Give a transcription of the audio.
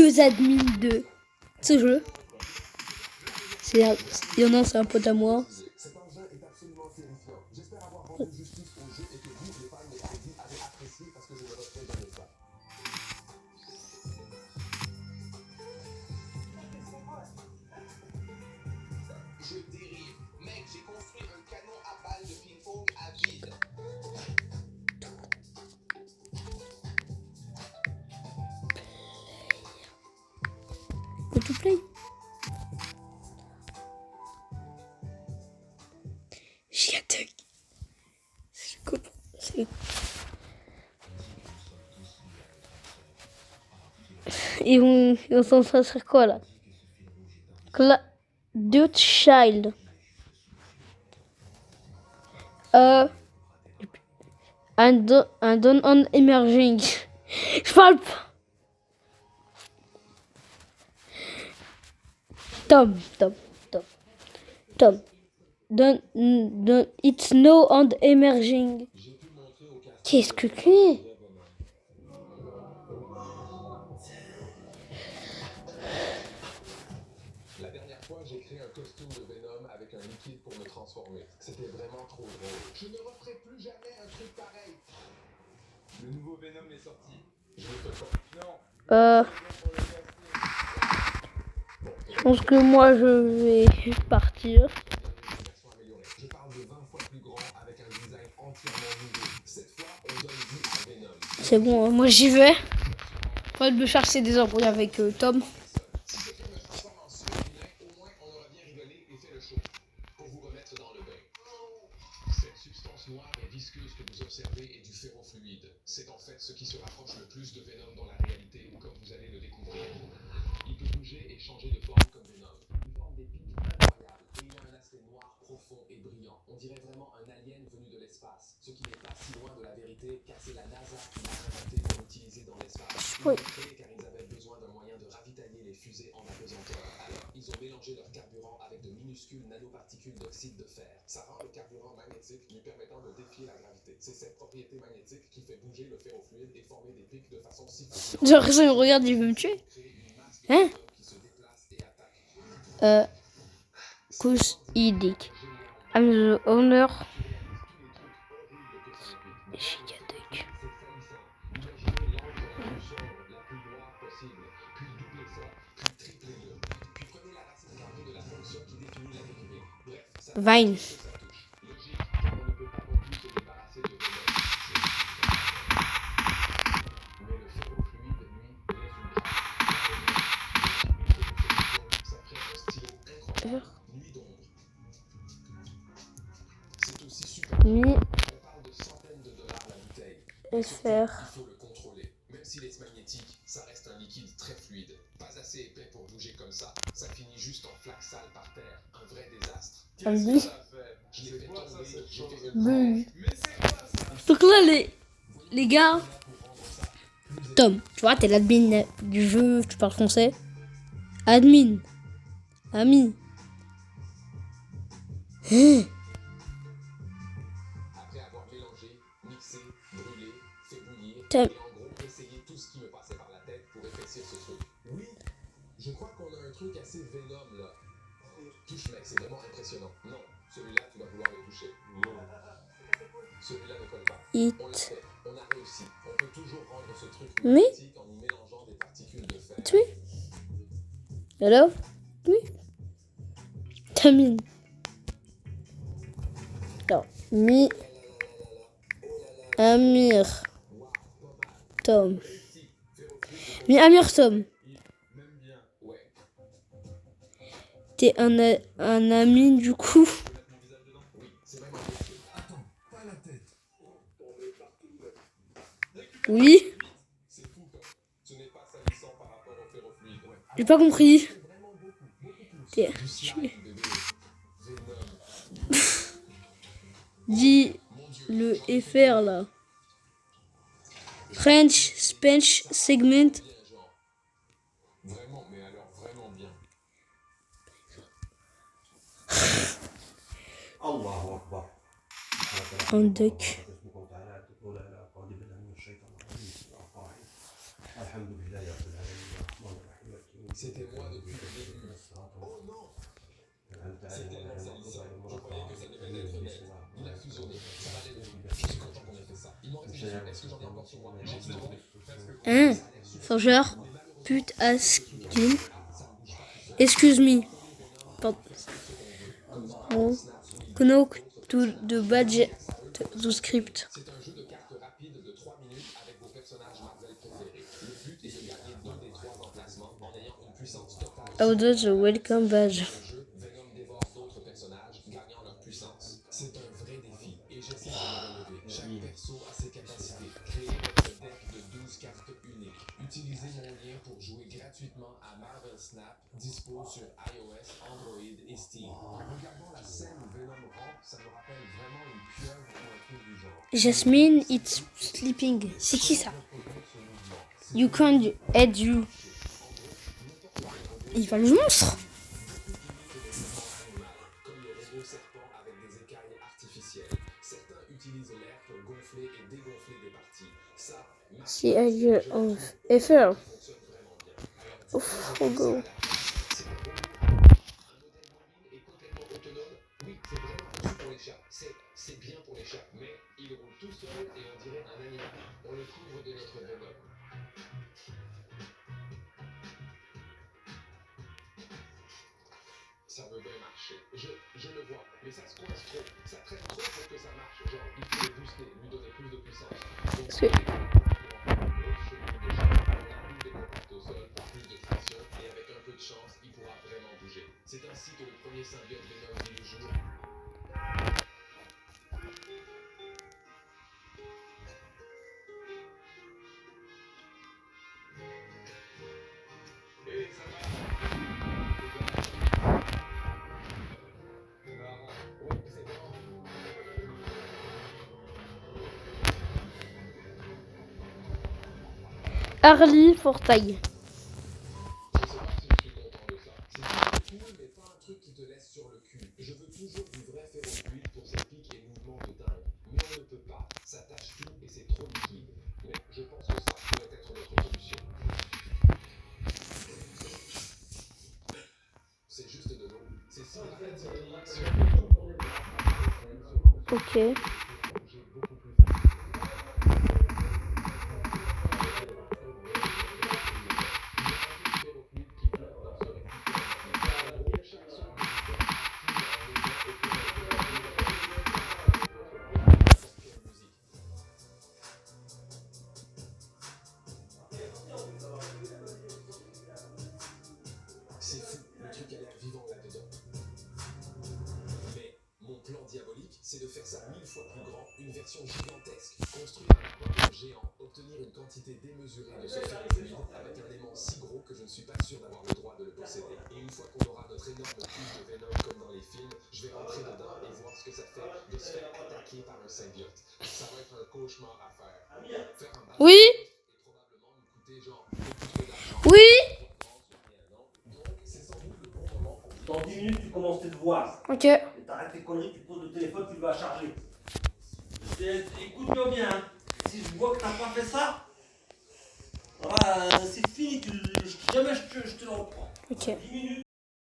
2 admins de ce jeu. Il y en a, c'est un pote à moi. Je dérive. Mec, j'ai construit un canon à balles de ping-pong à vide. Go to play. Gigatec. Je comprends. Ils vont s'en faire quoi là? Dude Child. Un don on emerging. Je parle pas. Tom. Don't it's no on emerging. Qu'est-ce que c'est? La dernière fois, j'ai créé un costume de Venom avec un liquide pour me transformer. C'était vraiment trop drôle. Je ne referai plus jamais un truc pareil. Le nouveau Venom est sorti. Je le fais pas. Non. Je pense que moi je vais partir. Je parle de 20 fois plus grand avec un design entièrement nouveau. Cette fois, on donne vie à Venom. C'est bon, moi j'y vais. Pas de me chercher des embrouilles avec Tom. Si quelqu'un me transforme en super-vilain, au moins on aura bien rigolé et fait le show. Pour vous remettre dans le bain. Cette substance noire et visqueuse que vous observez est du ferrofluide. C'est en fait ce qui se rapproche le plus de Venom dans la réalité, comme vous allez le découvrir. Il peut bouger et changer de forme comme Venom. Il forme des pics incroyables et il a un aspect noir profond et brillant. On dirait vraiment un alien venu de l'espace, ce qui n'est pas si loin de la vérité car c'est la NASA qui l'a inventé pour l'utiliser dans l'espace. Ils l'ont créé car ils avaient besoin d'un moyen de ravitailler les fusées en apesanteur. Alors, ils ont mélangé leur carburant avec de minuscules nanoparticules d'oxyde de fer. Ça rend le carburant magnétique, lui permettant de défier la gravité. C'est cette propriété magnétique qui fait bouger le ferrofluide et former des pics de façon si facile. J'ai l'impression qu'il me regarde, il veut me tuer. Hein? Kus Idik. I'm the owner. Gigatec. Vine. Nuit. Sphère. Il faut le contrôler. Même s'il est magnétique, ça reste un liquide très fluide. Pas assez épais pour bouger comme ça. Ça finit juste en flaque sale par terre. Un vrai désastre. Qu'est-ce que ça fait? Je l'ai fait tomber, j'ai fait une... Donc là, les gars. Tom, tu vois, t'es l'admin du jeu, tu parles français. Admin. Ami. Après avoir mélangé, mixé, brûlé, fait bouillir, Tom. et en gros essayé tout ce qui me passait par la tête pour épaissir ce truc. Oui, je crois qu'on a un truc assez Venom là. Touche mec, c'est vraiment impressionnant. Non, celui-là tu vas vouloir le toucher. Celui-là ne colle pas. On l'a fait, on a réussi. On peut toujours rendre ce truc magnétique en y mélangeant des particules de fer. Tu es? Hello? Oui. Tamine. Non. Amir. Tom. Amir Tom. T'es un ami du coup. Oui. J'ai pas compris. Dis le FR là. French Spanish segment. Vraiment, mais alors vraiment bien. الله أكبر. عندك الحمد لله رب العالمين الرحمن الرحيم C'était moi depuis le début. Oh non! C'est tellement salissant. Je croyais que ça devait être net. Il a fusionné. Ça va aller. Je suis content qu'on ait fait ça. Il m'en reste dessus. Est-ce que j'en ai encore sur moi? J'ai tout trouvé. Hein? Sans genre, pute asking. Excuse me. Pardon. Oh. Knock to the budget to script. C'est un jeu de cartes rapide de 3 minutes avec vos personnages Marvel préférés. Le but est de gagner 2 des 3 emplacements en ayant une puissance totale. Out of the welcome badge. Dans le jeu, Venom dévore d'autres personnages, gagnant leur puissance. C'est un vrai défi et j'essaie de me relever. Chaque perso a ses capacités. Créez votre deck de 12 cartes uniques. Utilisez mon lien pour jouer gratuitement à Marvel Snap, dispo sur iOS, Android et Steam. En regardant la scène où Venom rampe, ça me rappelle vraiment une pieuvre ou un truc du genre. Jasmine, it's sleeping. C'est qui ça? You can't add you. Il va le monstre. Comme le robot serpent avec des écailles artificielles. Certains utilisent l'air pour gonfler et dégonfler des parties. Ça, C'est a year of effort. fonctionne vraiment bien. Ouf, oh go. C'est un robot. Un modèle mobile et complètement autonome. Oui, c'est vraiment conçu pour les chats. C'est bien pour les chats, mais il roule tout seul et on dirait un animal. On le couvre de notre Venom. Ça veut bien marcher. Je le vois, mais ça se coince trop. Ça traîne trop pour que ça marche. Genre, il faut le booster, lui donner plus de puissance. Donc, C'est- plus de contact au sol, plus de traction, et avec un peu de chance, il pourra vraiment bouger. C'est ainsi que le premier symbiote Venom vit le jour. Et ça va. Oui, c'est bon. Harley Fortaille. Je sais pas si je suis content de ça. C'est cool, mais pas un truc qui te laisse sur le cul. Je veux toujours du vrai ferrofluide pour ses pics et mouvements de dingue. Mais on ne peut pas. Ça tâche tout et c'est trop liquide. Mais je pense que ça pourrait être notre solution. C'est juste de l'eau. C'est si rapide. Si on peut Ok. bouger beaucoup plus C'est fou, le truc a l'air vivant là-dedans. Mais mon plan diabolique, c'est de faire ça 1000 fois plus grand, une version gigantesque, construire un aquarium géant, obtenir une quantité démesurée de ce ferrofluide avec un aimant si gros que je ne suis pas sûr d'avoir le droit de le posséder. Et une fois qu'on aura notre énorme cuve de Venom comme dans les films, je vais rentrer dedans et voir ce que ça fait de se faire attaquer par un symbiote. Ça va être un cauchemar à faire. Faire un ballon Oui. et probablement nous coûter genre beaucoup trop d'argent. Oui. Donc c'est sans doute le bon moment pour Dans 10 minutes, tu commences tes devoirs. Ok. Et t'arrêtes tes conneries, tu poses le téléphone, tu le vas charger. Écoute-moi bien, hein. Si je vois que t'as pas fait ça, voilà, c'est fini, jamais je te le reprends. Ok. 10 minutes,